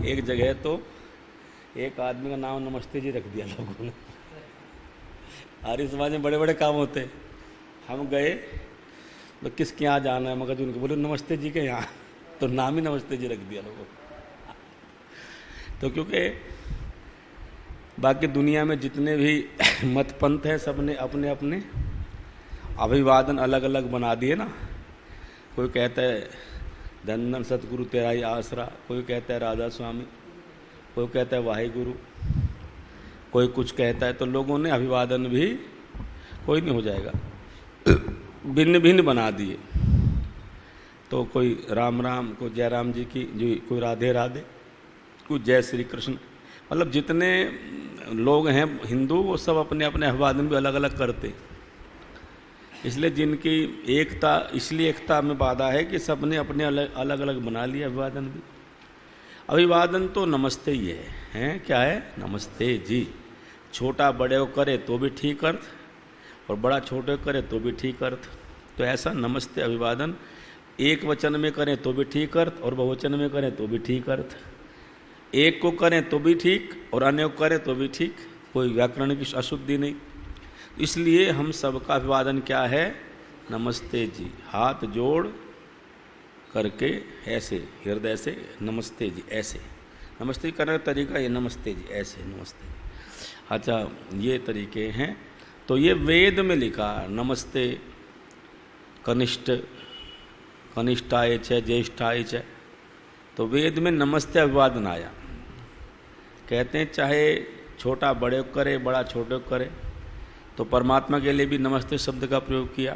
एक जगह तो एक आदमी का नाम नमस्ते जी रख दिया लोगों ने। आर्य समाज में बड़े बड़े काम होते। हम गए तो किसके यहाँ जाना है, मगर जो उनको बोले नमस्ते जी के यहाँ, तो नाम ही नमस्ते जी रख दिया लोगों को। तो क्योंकि बाकी दुनिया में जितने भी मत पंथ हैं सब ने अपने अपने अभिवादन अलग अलग बना दिए ना। कोई कहता है धन धन सतगुरु तेरा ही आसरा, कोई कहता है राधा स्वामी, कोई कहता है वाहे गुरु, कोई कुछ कहता है। तो लोगों ने अभिवादन भी कोई नहीं हो जाएगा, भिन्न भिन्न बना दिए। तो कोई राम राम, कोई जय राम जी की, जो कोई राधे राधे, कोई जय श्री कृष्ण। मतलब जितने लोग हैं हिंदू वो सब अपने अपने अभिवादन भी अलग अलग करते। इसलिए जिनकी एकता, इसलिए एकता में बाधा है कि सब ने अपने अलग अलग बना लिया अभिवादन भी। अभिवादन तो नमस्ते ही है, हैं क्या है? नमस्ते जी। छोटा बड़े को करे तो भी ठीक अर्थ, और बड़ा छोटे को करे तो भी ठीक अर्थ। तो ऐसा नमस्ते अभिवादन एक वचन में करें तो भी ठीक अर्थ, और बहुवचन में करें तो भी ठीक अर्थ। एक को करें तो भी ठीक और अन्य को करें तो भी ठीक, कोई व्याकरण की अशुद्धि नहीं। इसलिए हम सबका अभिवादन क्या है? नमस्ते जी। हाथ जोड़ करके ऐसे हृदय से नमस्ते जी, ऐसे नमस्ते करने का तरीका ये नमस्ते जी, ऐसे नमस्ते जी। अच्छा, ये तरीके हैं। तो ये वेद में लिखा नमस्ते कनिष्ठ, कनिष्ठाय च ज्येष्ठाय च। तो वेद में नमस्ते अभिवादन आया। कहते हैं चाहे छोटा बड़े को करे, बड़ा छोटे को करे। तो परमात्मा के लिए भी नमस्ते शब्द का प्रयोग किया,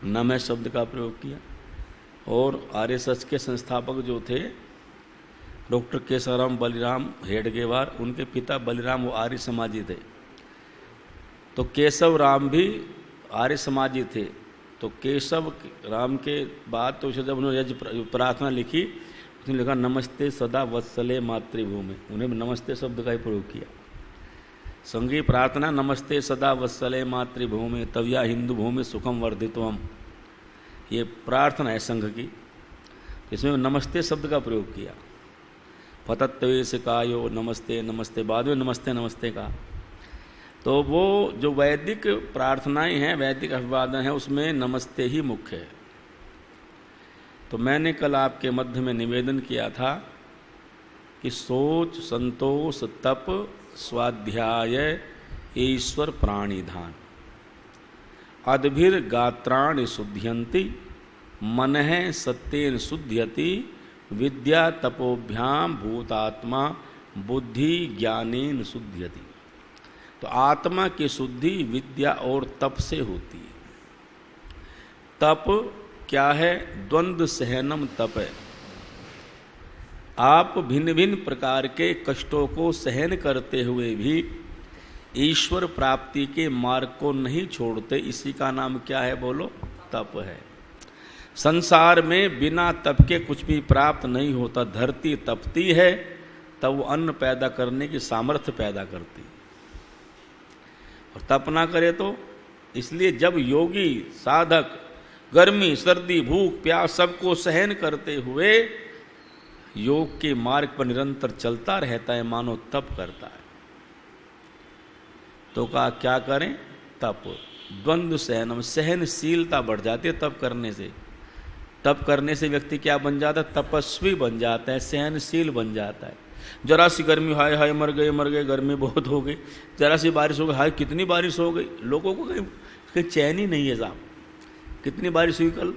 नमः शब्द का प्रयोग किया। और आरएसएस के संस्थापक जो थे डॉक्टर केशवराम बलिराम हेडगेवार, उनके पिता बलिराम वो आर्य समाजी थे। तो केशव राम भी आर्य समाजी थे। तो केशव राम के बाद तो जब उन्होंने प्रार्थना लिखी, उसने लिखा नमस्ते सदा वत्सले मातृभूमि। उन्हें नमस्ते शब्द का ही प्रयोग किया। संगी प्रार्थना नमस्ते सदा वत्सले मातृभूमि तव्या हिंदू भूमि सुखम वर्धित्वम, ये प्रार्थना है संघ की। इसमें नमस्ते शब्द का प्रयोग किया। पतत्वेश कायो नमस्ते नमस्ते, बाद में नमस्ते नमस्ते का। तो वो जो वैदिक प्रार्थनाएं हैं, वैदिक अभिवादन है, उसमें नमस्ते ही मुख्य है। तो मैंने कल आपके मध्य में निवेदन किया था कि सोच, संतोष, तप, स्वाध्याय, ईश्वर प्राणिधान, अद्भिर गात्राणि शुद्ध्यन्ति, मनः सत्येन शुद्ध्यति, विद्या तपोभ्याम भूतात्मा बुद्धि ज्ञानेन शुद्ध्यति। तो आत्मा की शुद्धि विद्या और तप से होती है। तप क्या है? द्वंद्व सहनम तप है। आप भिन्न भिन्न प्रकार के कष्टों को सहन करते हुए भी ईश्वर प्राप्ति के मार्ग को नहीं छोड़ते, इसी का नाम क्या है? बोलो, तप है। संसार में बिना तप के कुछ भी प्राप्त नहीं होता। धरती तपती है तब वो अन्न पैदा करने की सामर्थ्य पैदा करती, और तप ना करे तो। इसलिए जब योगी साधक गर्मी, सर्दी, भूख, प्यास सबको सहन करते हुए योग के मार्ग पर निरंतर चलता रहता है, मानो तप करता है। तो कहा क्या करें? तप। द्वंद्व सहनम, सहनशीलता बढ़ जाती है तप करने से। तप करने से व्यक्ति क्या बन जाता है? तपस्वी बन जाता है, सहनशील बन जाता है। जरा सी गर्मी, हाय हाय मर गए, गर्मी बहुत हो गई। जरा सी बारिश हो गई, हाय कितनी बारिश हो गई। लोगों को कहीं चैन ही नहीं है साहब। कितनी बारिश हुई कल?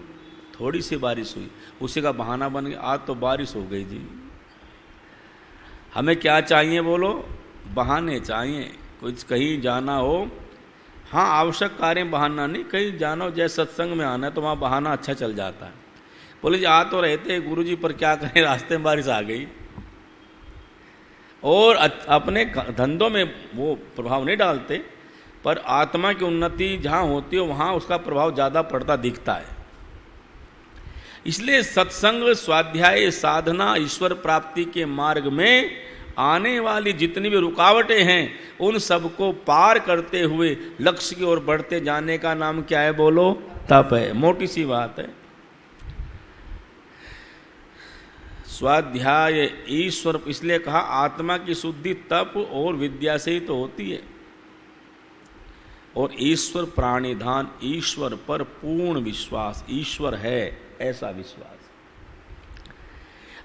थोड़ी सी बारिश हुई, उसी का बहाना बन गया आज तो बारिश हो गई जी। हमें क्या चाहिए बोलो? बहाने चाहिए। कुछ कहीं जाना हो, हाँ आवश्यक कार्य बहाना नहीं, कहीं जाना हो जैसे सत्संग में आना है तो वहाँ बहाना अच्छा चल जाता है। बोले जी आ तो रहते हैं गुरुजी, पर क्या करें रास्ते में बारिश आ गई। और अपने धंधों में वो प्रभाव नहीं डालते, पर आत्मा की उन्नति जहाँ होती है वहाँ उसका प्रभाव ज़्यादा पड़ता दिखता है। इसलिए सत्संग, स्वाध्याय, साधना, ईश्वर प्राप्ति के मार्ग में आने वाली जितनी भी रुकावटें हैं उन सबको पार करते हुए लक्ष्य की ओर बढ़ते जाने का नाम क्या है? बोलो, तप है। मोटी सी बात है। स्वाध्याय ईश्वर, इसलिए कहा आत्मा की शुद्धि तप और विद्या से ही तो होती है। और ईश्वर प्राणिधान, ईश्वर पर पूर्ण विश्वास, ईश्वर है ऐसा विश्वास।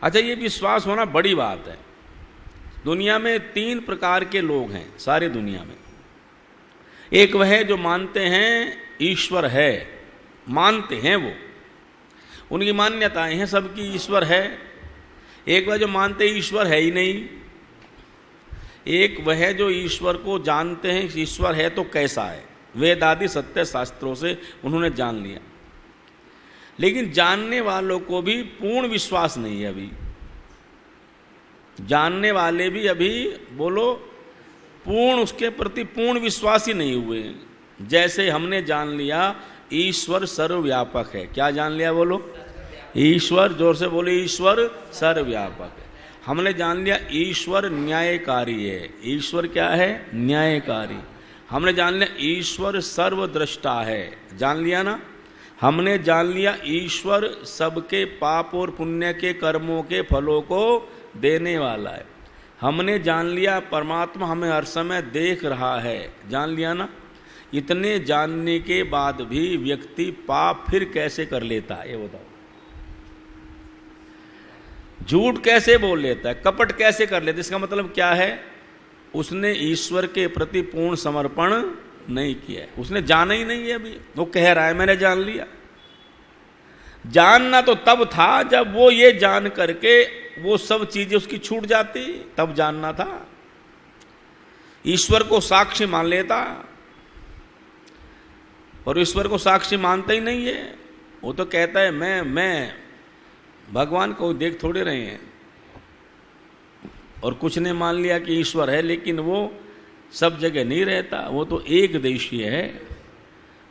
अच्छा, ये विश्वास होना बड़ी बात है। दुनिया में 3 प्रकार के लोग हैं, सारी दुनिया में। एक वह है जो मानते हैं ईश्वर है, मानते हैं, वो उनकी मान्यताएं हैं सबकी, ईश्वर है। एक वह जो मानते ईश्वर है ही नहीं। एक वह जो ईश्वर को जानते हैं ईश्वर है तो कैसा है, वेद आदि सत्य शास्त्रों से उन्होंने जान लिया। लेकिन जानने वालों को भी पूर्ण विश्वास नहीं है अभी। जानने वाले भी अभी बोलो पूर्ण, उसके प्रति पूर्ण विश्वास ही नहीं हुए। जैसे हमने जान लिया ईश्वर सर्वव्यापक है। क्या जान लिया बोलो? ईश्वर, जोर से बोले, ईश्वर सर्वव्यापक है। हमने जान लिया ईश्वर न्यायकारी है। ईश्वर क्या है? न्यायकारी। हमने जान लिया ईश्वर सर्वद्रष्टा है। जान लिया ना? हमने जान लिया ईश्वर सबके पाप और पुण्य के कर्मों के फलों को देने वाला है। हमने जान लिया परमात्मा हमें हर समय देख रहा है। जान लिया ना? इतने जानने के बाद भी व्यक्ति पाप फिर कैसे कर लेता है, ये बताओ। झूठ कैसे बोल लेता है, कपट कैसे कर लेता है? इसका मतलब क्या है? उसने ईश्वर के प्रति पूर्ण समर्पण नहीं किया है। उसने जाना ही नहीं है अभी। वो कह रहा है मैंने जान लिया। जानना तो तब था जब वो ये जान करके वो सब चीजें उसकी छूट जाती, तब जानना था। ईश्वर को साक्षी मान लेता, और ईश्वर को साक्षी मानता ही नहीं है। वो तो कहता है मैं भगवान को देख थोड़े रहे हैं। और कुछ ने मान लिया कि ईश्वर है, लेकिन वो सब जगह नहीं रहता। वो तो एक देशीय है।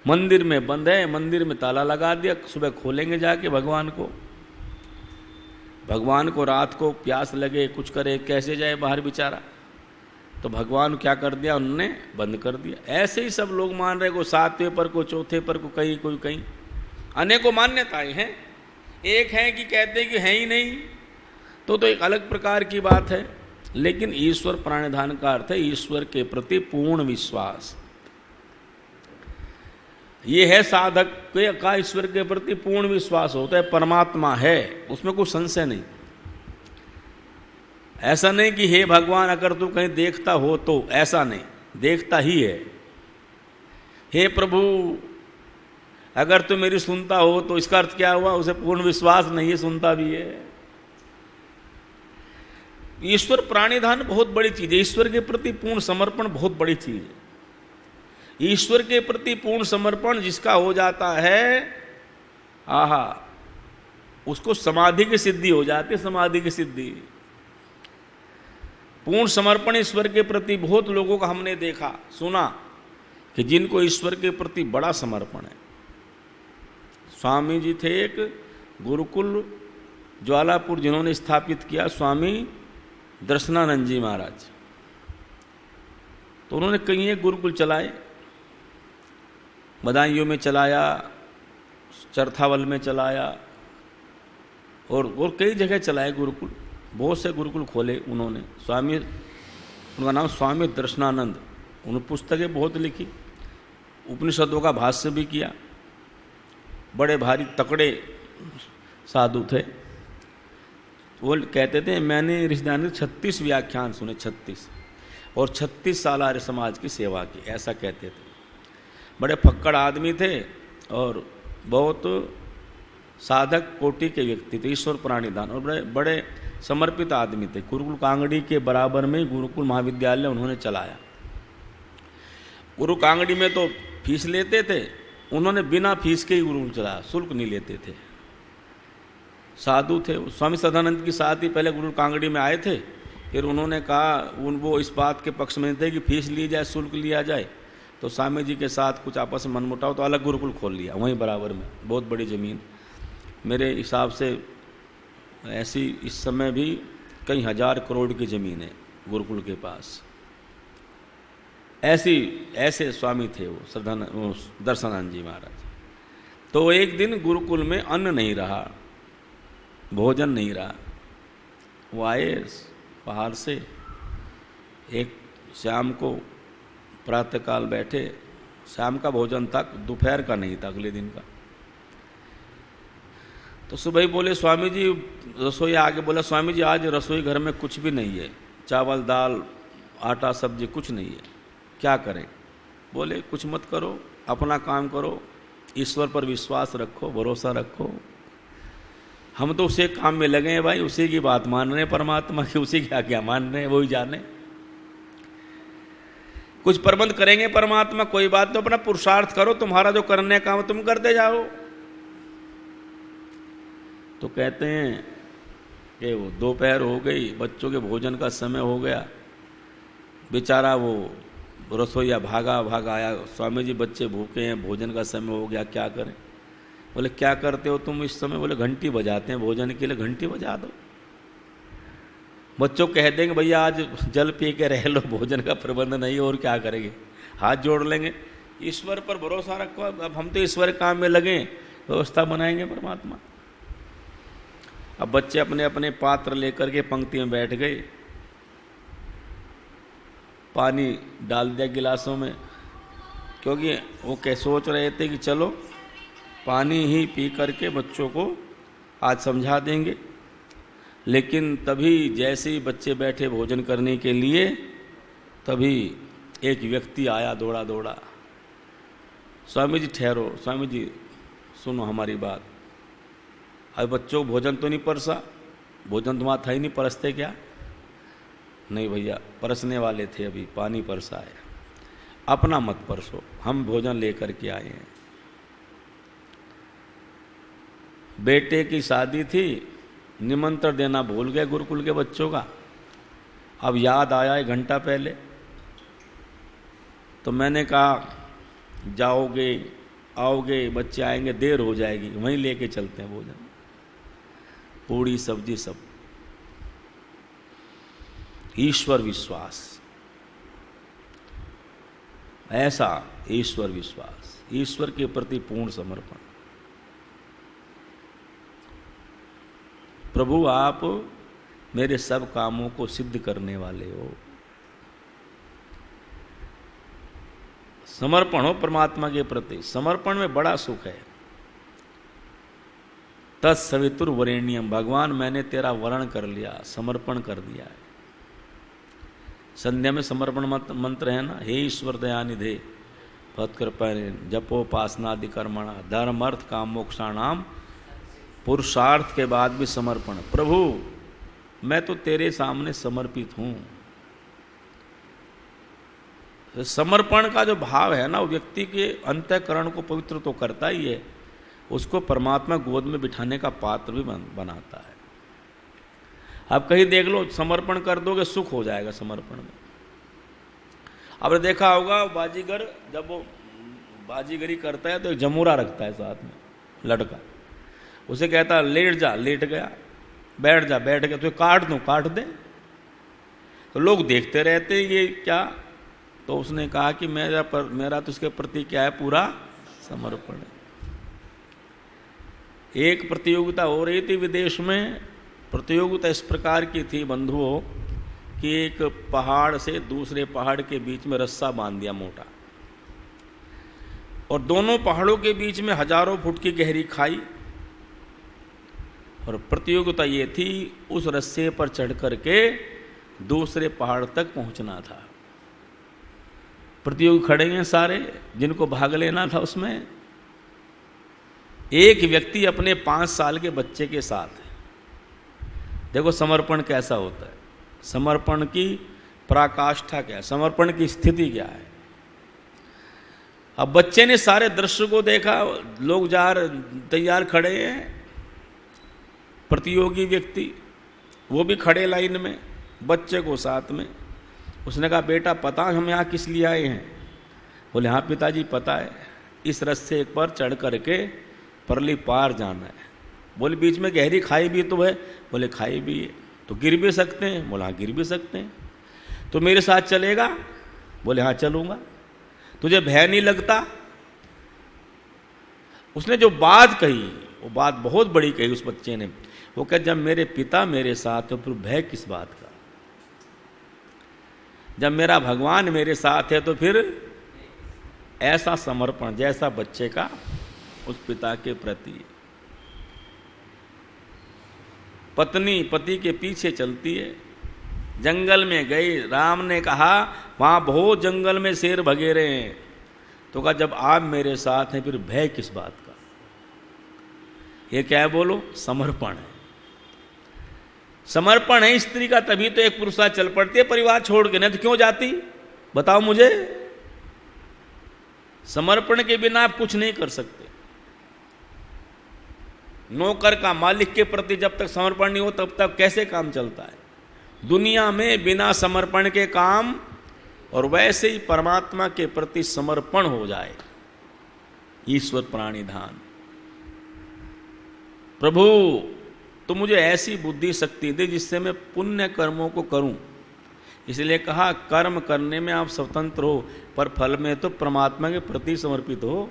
मंदिर में बंद है, मंदिर में ताला लगा दिया, सुबह खोलेंगे जाके भगवान को। भगवान को रात को प्यास लगे, कुछ करे, कैसे जाए बाहर बेचारा? तो भगवान क्या कर दिया? उन्होंने बंद कर दिया। ऐसे ही सब लोग मान रहे, को 7वें पर, को 4थे पर, को कहीं कोई कहीं। अनेकों मान्यताएं हैं। एक है कि कहते हैं कि है ही नहीं, तो एक अलग प्रकार की बात है। लेकिन ईश्वर प्राणिधान का अर्थ है ईश्वर के प्रति पूर्ण विश्वास। ये है साधक का ईश्वर के प्रति पूर्ण विश्वास होता है। परमात्मा है, उसमें कोई संशय नहीं। ऐसा नहीं कि हे भगवान अगर तू कहीं देखता हो तो, ऐसा नहीं, देखता ही है। हे प्रभु अगर तू मेरी सुनता हो तो, इसका अर्थ क्या हुआ? उसे पूर्ण विश्वास नहीं है, सुनता भी है। ईश्वर प्राणिधान बहुत बड़ी चीज है। ईश्वर के प्रति पूर्ण समर्पण बहुत बड़ी चीज है। ईश्वर के प्रति पूर्ण समर्पण जिसका हो जाता है, आहा, उसको समाधि की सिद्धि हो जाती है। समाधि की सिद्धि, पूर्ण समर्पण ईश्वर के प्रति बहुत लोगों का हमने देखा सुना कि जिनको ईश्वर के प्रति बड़ा समर्पण है। स्वामी जी थे एक गुरुकुल ज्वालापुर जिन्होंने स्थापित किया, स्वामी दर्शनानंद जी महाराज। तो उन्होंने कई एक गुरुकुल चलाए, बदायूं में चलाया, चरथावल में चलाया, और कई जगह चलाए गुरुकुल। बहुत से गुरुकुल खोले उन्होंने। स्वामी, उनका नाम स्वामी दर्शनानंद। उन्होंने पुस्तकें बहुत लिखी, उपनिषदों का भाष्य भी किया। बड़े भारी तकड़े साधु थे। वो कहते थे मैंने रिश्तेदार 36 व्याख्यान सुने, 36, और 36 साल आर्य समाज की सेवा की, ऐसा कहते थे। बड़े फक्कड़ आदमी थे और बहुत साधक कोटि के व्यक्ति थे, ईश्वर प्राणिधान, और बड़े बड़े समर्पित आदमी थे। गुरुकुल कांगड़ी के बराबर में गुरुकुल महाविद्यालय उन्होंने चलाया। गुरु कांगड़ी में तो फीस लेते थे, उन्होंने बिना फीस के ही गुरुकुल चलाया, शुल्क नहीं लेते थे। साधु थे। स्वामी सदानंद के साथ ही पहले गुरु कांगड़ी में आए थे। फिर उन्होंने कहा, वो इस बात के पक्ष में थे कि फीस ली जाए, शुल्क लिया जाए। तो स्वामी जी के साथ कुछ आपस में मनमुटाव, तो अलग गुरुकुल खोल लिया वहीं बराबर में, बहुत बड़ी ज़मीन। मेरे हिसाब से ऐसी इस समय भी कई हजार करोड़ की ज़मीन है गुरुकुल के पास। ऐसे स्वामी थे वो दर्शनानंद जी महाराज। तो एक दिन गुरुकुल में अन्न नहीं रहा, भोजन नहीं रहा। वो आए बाहर से, एक शाम को प्रातःकाल बैठे, शाम का भोजन था, दोपहर का नहीं था, अगले दिन का। तो सुबह ही बोले स्वामी जी, रसोई आगे बोला स्वामी जी आज रसोई घर में कुछ भी नहीं है, चावल दाल आटा सब्जी कुछ नहीं है, क्या करें? बोले कुछ मत करो, अपना काम करो, ईश्वर पर विश्वास रखो, भरोसा रखो। हम तो उसी काम में लगे हैं भाई, उसी की बात मान रहे हैं, परमात्मा की उसी की आज्ञा मान रहे हैं, वही जाने। कुछ प्रबंध करेंगे परमात्मा, कोई बात तो अपना पुरुषार्थ करो, तुम्हारा जो करने का तुम करते जाओ। तो कहते हैं कि वो दोपहर हो गई, बच्चों के भोजन का समय हो गया, बेचारा वो रसोईया भागा भागा आया, स्वामी जी बच्चे भूखे हैं, भोजन का समय हो गया, क्या करें? बोले क्या करते हो तुम इस समय? बोले घंटी बजाते हैं भोजन के लिए, घंटी बजा दो। बच्चों कह देंगे भैया आज जल पी के रह लो, भोजन का प्रबंध नहीं, और क्या करेंगे? हाथ जोड़ लेंगे, ईश्वर पर भरोसा रखो, अब हम तो ईश्वर काम में लगे, व्यवस्था बनाएंगे परमात्मा। अब बच्चे अपने अपने पात्र लेकर के पंक्ति में बैठ गए, पानी डाल दिया गिलासों में, क्योंकि वो क्या सोच रहे थे कि चलो पानी ही पी करके बच्चों को आज समझा देंगे। लेकिन तभी जैसे ही बच्चे बैठे भोजन करने के लिए, तभी एक व्यक्ति आया दौड़ा दौड़ा, स्वामी जी ठहरो, स्वामी जी सुनो हमारी बात, अब बच्चों को भोजन तो नहीं परसा, भोजन तुम्हारा था ही नहीं, परसते क्या? नहीं भैया परसने वाले थे, अभी पानी परसा है, अपना मत परसो, हम भोजन लेकर के आए हैं। बेटे की शादी थी, निमंत्रण देना भूल गए गुरुकुल के बच्चों का, अब याद आया 1 घंटा पहले, तो मैंने कहा जाओगे आओगे, बच्चे आएंगे, देर हो जाएगी, वहीं लेके चलते हैं भोजन, पूड़ी सब्जी सब। ईश्वर विश्वास, ऐसा ईश्वर विश्वास, ईश्वर के प्रति पूर्ण समर्पण। प्रभु आप मेरे सब कामों को सिद्ध करने वाले हो। समर्पण हो परमात्मा के प्रति, समर्पण में बड़ा सुख है। तत्सवितुर्वरेण्यम, भगवान मैंने तेरा वर्ण कर लिया, समर्पण कर दिया है। संध्या में समर्पण मंत्र है ना, हे ईश्वर दयानिधे भवत्कृपा जपोपासनादि कर्मणा धर्म अर्थ काम मोक्षाणाम, पुरुषार्थ के बाद भी समर्पण। प्रभु मैं तो तेरे सामने समर्पित हूं। समर्पण का जो भाव है ना, वो व्यक्ति के अंतःकरण को पवित्र तो करता ही है, उसको परमात्मा गोद में बिठाने का पात्र भी बनाता है। आप कहीं देख लो, समर्पण कर दोगे सुख हो जाएगा समर्पण में। आपने देखा होगा बाजीगर, जब वो बाजीगरी करता है तो एक जमूरा रखता है साथ में लड़का, उसे कहता है लेट जा, लेट गया, बैठ जा, बैठ गया, तो काट दूं, काट दे। तो लोग देखते रहते ये क्या, तो उसने कहा कि मेरा तो उसके प्रति क्या है, पूरा समर्पण है। एक प्रतियोगिता हो रही थी विदेश में, प्रतियोगिता इस प्रकार की थी बंधुओं कि एक पहाड़ से दूसरे पहाड़ के बीच में रस्सा बांध दिया मोटा, और दोनों पहाड़ों के बीच में हजारों फुट की गहरी खाई, और प्रतियोगिता ये थी उस रस्से पर चढ़ करके दूसरे पहाड़ तक पहुंचना था। प्रतियोगी खड़े हैं सारे, जिनको भाग लेना था उसमें। एक व्यक्ति अपने 5 साल के बच्चे के साथ है। देखो समर्पण कैसा होता है, समर्पण की पराकाष्ठा क्या है, समर्पण की स्थिति क्या है। अब बच्चे ने सारे दृश्य को देखा, लोग तैयार खड़े हैं, प्रतियोगी व्यक्ति वो भी खड़े लाइन में, बच्चे को साथ में। उसने कहा बेटा पता हम यहाँ किस लिए आए हैं? बोले हाँ पिताजी पता है, इस रस्से पर चढ़ करके परली पार जाना है। बोले बीच में गहरी खाई भी तो है? बोले खाई भी है। तो गिर भी सकते हैं? बोला हाँ गिर भी सकते हैं। तो मेरे साथ चलेगा? बोले हाँ चलूँगा। तुझे भय नहीं लगता? उसने जो बात कही वो बात बहुत बड़ी कही उस बच्चे ने। वो कह जब मेरे पिता मेरे साथ है फिर भय किस बात का, जब मेरा भगवान मेरे साथ है तो फिर ऐसा समर्पण जैसा बच्चे का उस पिता के प्रति। पत्नी पति के पीछे चलती है, जंगल में गई, राम ने कहा वहां बहुत जंगल में शेर भगेरे हैं, तो कहा जब आप मेरे साथ हैं फिर भय किस बात का। ये क्या है बोलो, समर्पण है। समर्पण है स्त्री का, तभी तो एक पुरुषा चल पड़ती है परिवार छोड़ के, नहीं तो क्यों जाती बताओ मुझे। समर्पण के बिना आप कुछ नहीं कर सकते। नौकर का मालिक के प्रति जब तक समर्पण नहीं हो तब तक कैसे काम चलता है दुनिया में बिना समर्पण के काम। और वैसे ही परमात्मा के प्रति समर्पण हो जाए, ईश्वर प्राणिधान, प्रभु तो मुझे ऐसी बुद्धि शक्ति दे जिससे मैं पुण्य कर्मों को करूं। इसलिए कहा कर्म करने में आप स्वतंत्र हो, पर फल में तो परमात्मा के प्रति समर्पित हो।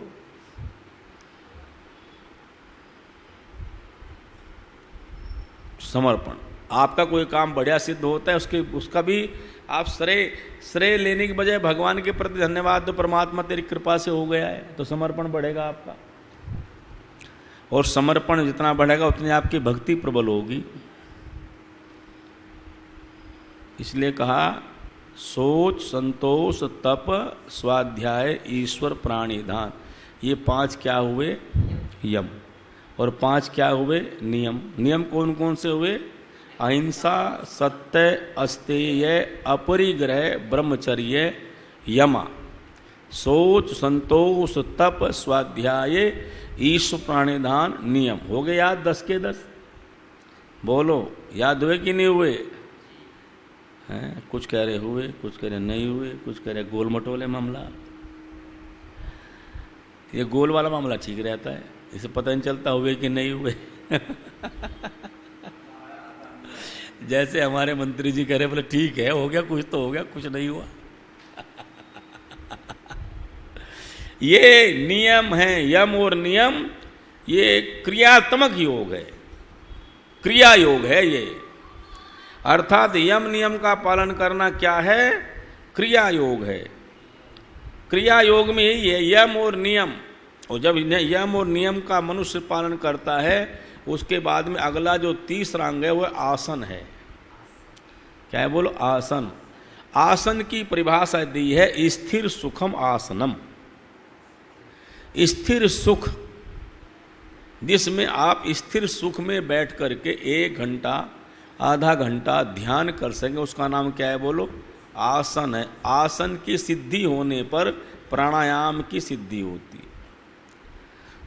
समर्पण, आपका कोई काम बढ़िया सिद्ध होता है उसका भी आप श्रेय लेने की बजाय भगवान के प्रति धन्यवाद दो, परमात्मा तेरी कृपा से हो गया है, तो समर्पण बढ़ेगा आपका। और समर्पण जितना बढ़ेगा उतनी आपकी भक्ति प्रबल होगी। इसलिए कहा सोच, संतोष, तप, स्वाध्याय, ईश्वर प्राणिधान, ये 5 क्या हुए यम, और 5 क्या हुए नियम। नियम कौन कौन से हुए, अहिंसा, सत्य, अस्तेय, अपरिग्रह, ब्रह्मचर्य, यमा। सोच, संतोष, तप, स्वाध्याय, ईश्वर प्राणिधान, नियम। हो गए याद 10 के 10? बोलो याद हुए कि नहीं हुए हैं? कुछ कह रहे हुए, कुछ कह रहे नहीं हुए, कुछ कह रहे गोल मटोले मामला। ये गोल वाला मामला ठीक रहता है, इसे पता नहीं चलता हुए कि नहीं हुए। जैसे हमारे मंत्री जी कह रहे बोले ठीक है हो गया, कुछ तो हो गया, कुछ नहीं हुआ। ये नियम है, यम और नियम, ये क्रियात्मक योग है, क्रिया योग है ये। अर्थात यम नियम का पालन करना क्या है, क्रिया योग है। क्रिया योग में यही है यम और नियम। और जब यम और नियम का मनुष्य पालन करता है उसके बाद में अगला जो तीसरा अंग है वह आसन है। क्या है बोलो, आसन। आसन की परिभाषा दी है स्थिर सुखम आसनम। स्थिर सुख, जिसमें आप स्थिर सुख में बैठ करके 1 घंटा आधा घंटा ध्यान कर सकें, उसका नाम क्या है बोलो, आसन है। आसन की सिद्धि होने पर प्राणायाम की सिद्धि होती है।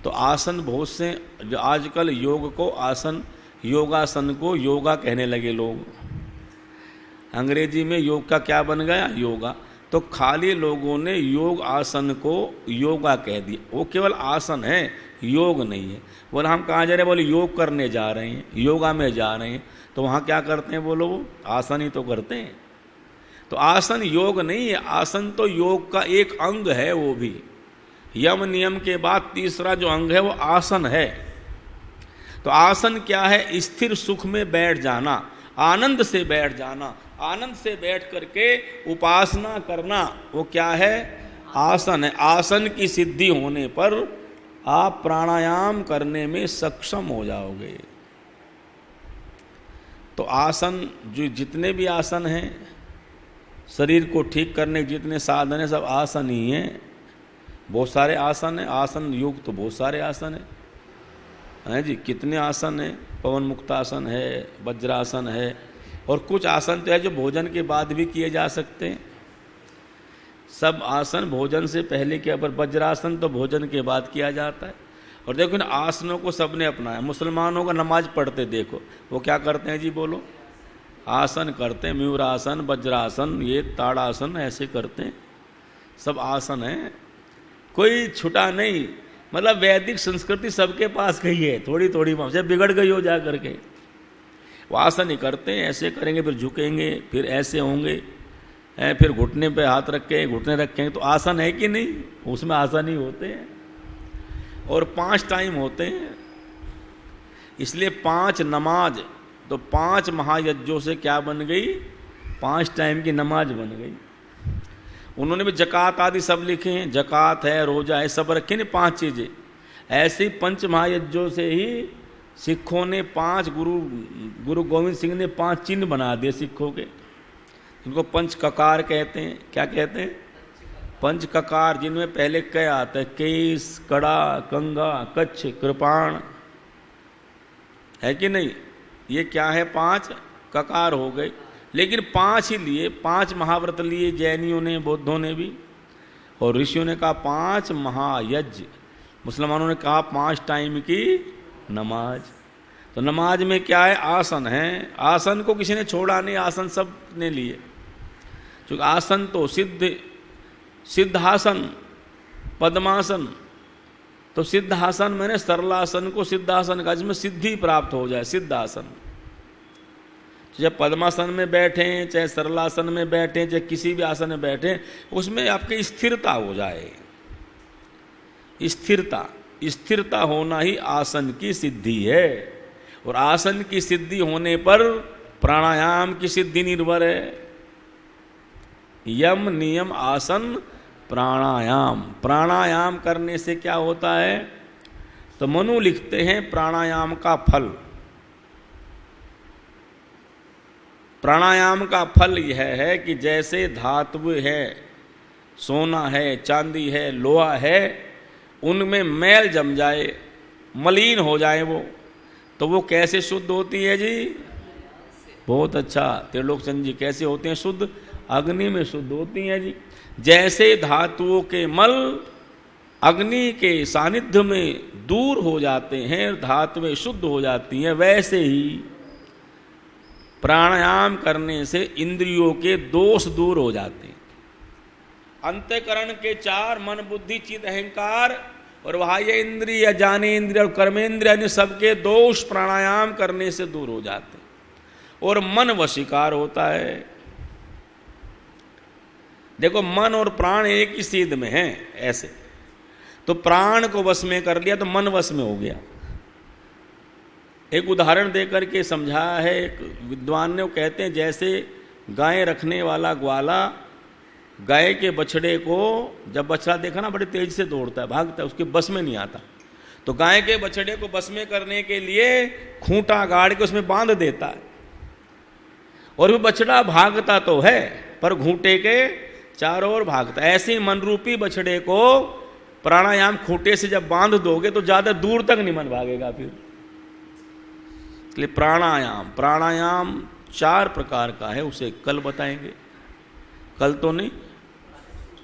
तो आसन बहुत से, जो आजकल योग को आसन, योगासन को योगा कहने लगे लोग। अंग्रेजी में योग का क्या बन गया, योगा। तो खाली लोगों ने योग आसन को योगा कह दिया। वो केवल आसन है, योग नहीं है। बोला हम कहाँ जा रहे हैं, बोले योग करने जा रहे हैं, योगा में जा रहे हैं। तो वहाँ क्या करते हैं बोलो, वो आसन ही तो करते हैं। तो आसन योग नहीं है, आसन तो योग का एक अंग है। वो भी यम नियम के बाद तीसरा जो अंग है वो आसन है। तो आसन क्या है, स्थिर सुख में बैठ जाना, आनंद से बैठ जाना, आनंद से बैठ करके उपासना करना, वो क्या है, आसन है। आसन की सिद्धि होने पर आप प्राणायाम करने में सक्षम हो जाओगे। तो आसन, जो जितने भी आसन हैं, शरीर को ठीक करने के जितने साधन हैं, सब आसन ही हैं। बहुत सारे आसन हैं, आसन योग तो बहुत सारे आसन हैं जी। कितने आसन हैं, पवन मुक्तासन है, वज्रासन है, और कुछ आसन तो है जो भोजन के बाद भी किए जा सकते हैं। सब आसन भोजन से पहले किया, पर वज्रासन तो भोजन के बाद किया जाता है। और देखो इन आसनों को सबने अपनाया। मुसलमानों का नमाज पढ़ते देखो, वो क्या करते हैं जी बोलो, आसन करते हैं, मयूरासन, वज्रासन, ये ताड़ासन, ऐसे करते हैं। सब आसन है, कोई छुटा नहीं। मतलब वैदिक संस्कृति सबके पास गई है, थोड़ी थोड़ी से बिगड़ गई हो जा करके। वो आसन ही करते हैं, ऐसे करेंगे, फिर झुकेंगे, फिर ऐसे होंगे, फिर घुटने पे हाथ रखेंगे, घुटने रखेंगे। तो आसन है कि नहीं, उसमें आसन ही होते हैं। और 5 टाइम होते हैं। इसलिए 5 नमाज, तो 5 महायज्ञों से क्या बन गई? 5 टाइम की नमाज बन गई। उन्होंने भी जकात आदि सब लिखे हैं, जकात है, रोजा है, सब रखे हैं 5 चीजें। ऐसे ही 5 महायज्ञों से ही सिखों ने 5 गुरु गोविंद सिंह ने 5 चिन्ह बना दिए सिखों के, इनको पंच ककार कहते हैं। क्या कहते हैं? पंच ककार, जिनमें पहले क आता है, केस, कड़ा, कंगा, कच्छ, कृपाण, है कि नहीं? ये क्या है? 5 ककार हो गए। लेकिन 5 ही लिए, 5 महाव्रत लिए जैनियों ने, बौद्धों ने भी, और ऋषियों ने कहा 5 महायज्ञ, मुसलमानों ने कहा 5 टाइम की नमाज। तो नमाज में क्या है? आसन है। आसन को किसी ने छोड़ा नहीं, आसन सब ने लिए। क्योंकि आसन तो सिद्धासन, पद्मासन, तो सिद्धासन मैंने सरलासन को सिद्धासन का, जिसमें सिद्धि प्राप्त हो जाए, सिद्धासन। चाहे पद्मासन में बैठे, चाहे सरलासन में बैठे, चाहे किसी भी आसन में बैठे, उसमें आपकी स्थिरता हो जाए। स्थिरता होना ही आसन की सिद्धि है। और आसन की सिद्धि होने पर प्राणायाम की सिद्धि निर्भर है। यम, नियम, आसन, प्राणायाम। प्राणायाम करने से क्या होता है? तो मनु लिखते हैं प्राणायाम का फल, प्राणायाम का फल यह है कि जैसे धातु है, सोना है, चांदी है, लोहा है, उनमें मैल जम जाए, मलिन हो जाए वो, तो वो कैसे शुद्ध होती है जी? बहुत अच्छा त्रिलोकचंद जी, कैसे होते हैं शुद्ध? अग्नि में शुद्ध होती हैं जी। जैसे धातुओं के मल अग्नि के सानिध्य में दूर हो जाते हैं, धातुएं शुद्ध हो जाती हैं, वैसे ही प्राणायाम करने से इंद्रियों के दोष दूर हो जाते हैं। अंतःकरण के 4 मन, बुद्धि, चित्त, अहंकार और बाह्य इंद्रिय, ज्ञानेंद्रिय इंद्रिय और कर्मेंद्रिय, अन्य सबके दोष प्राणायाम करने से दूर हो जाते हैं और मन वशीकार होता है। देखो, मन और प्राण एक ही सीध में है ऐसे, तो प्राण को वश में कर लिया तो मन वश में हो गया। एक उदाहरण देकर के समझाया है एक विद्वान ने, वो कहते हैं जैसे गाय रखने वाला ग्वाला गाय के बछड़े को, जब बछड़ा देखा ना बड़ी तेज से दौड़ता है, भागता है, उसके बस में नहीं आता, तो गाय के बछड़े को बस में करने के लिए खूंटा गाड़ के उसमें बांध देता है, और वो बछड़ा भागता तो है पर घूंटे के चारों ओर भागता। ऐसे मन रूपी बछड़े को प्राणायाम खूंटे से जब बांध दोगे तो ज्यादा दूर तक नहीं मन भागेगा फिर। इसलिए प्राणायाम 4 प्रकार का है, उसे कल बताएंगे, कल तो नहीं,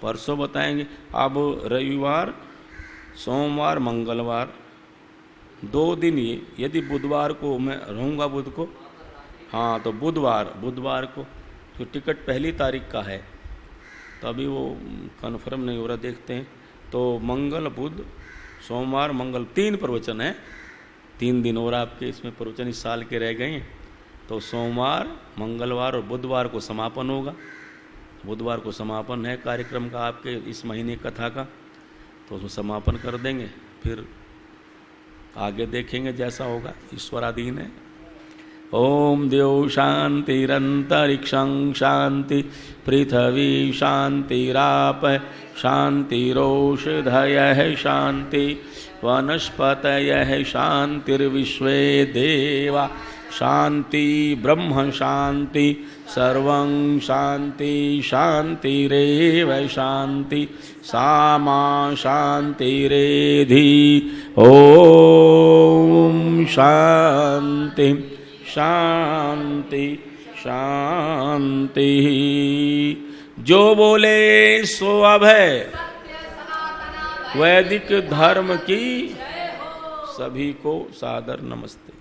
परसों बताएंगे। अब रविवार, सोमवार, मंगलवार 2 दिन ये, यदि बुधवार को मैं रहूँगा बुध को, हाँ तो बुधवार को तो टिकट 1 तारीख का है, तो अभी वो कन्फर्म नहीं हो रहा, देखते हैं। तो मंगल, बुध, सोमवार, मंगल 3 प्रवचन है, 3 दिन और आपके इसमें प्रवचन इस साल के रह गए हैं। तो सोमवार, मंगलवार और बुधवार को समापन होगा। बुधवार को समापन है कार्यक्रम का आपके इस महीने कथा का, तो उसमें समापन कर देंगे, फिर आगे देखेंगे जैसा होगा, ईश्वराधीन है। ओम देव शांतिरंतरिक्षं शांति, पृथ्वी शांतिराप शांतिरोषधयः शांति, वनस्पतयः शांतिर्विश्वे देवा शांति, ब्रह्म शांति, सर्वं शांति शांतिरेव शांति, सामा शांतिरेधि। ओम शांति शांति शांति। जो बोले सो अभय, वैदिक धर्म की सभी को सादर नमस्ते।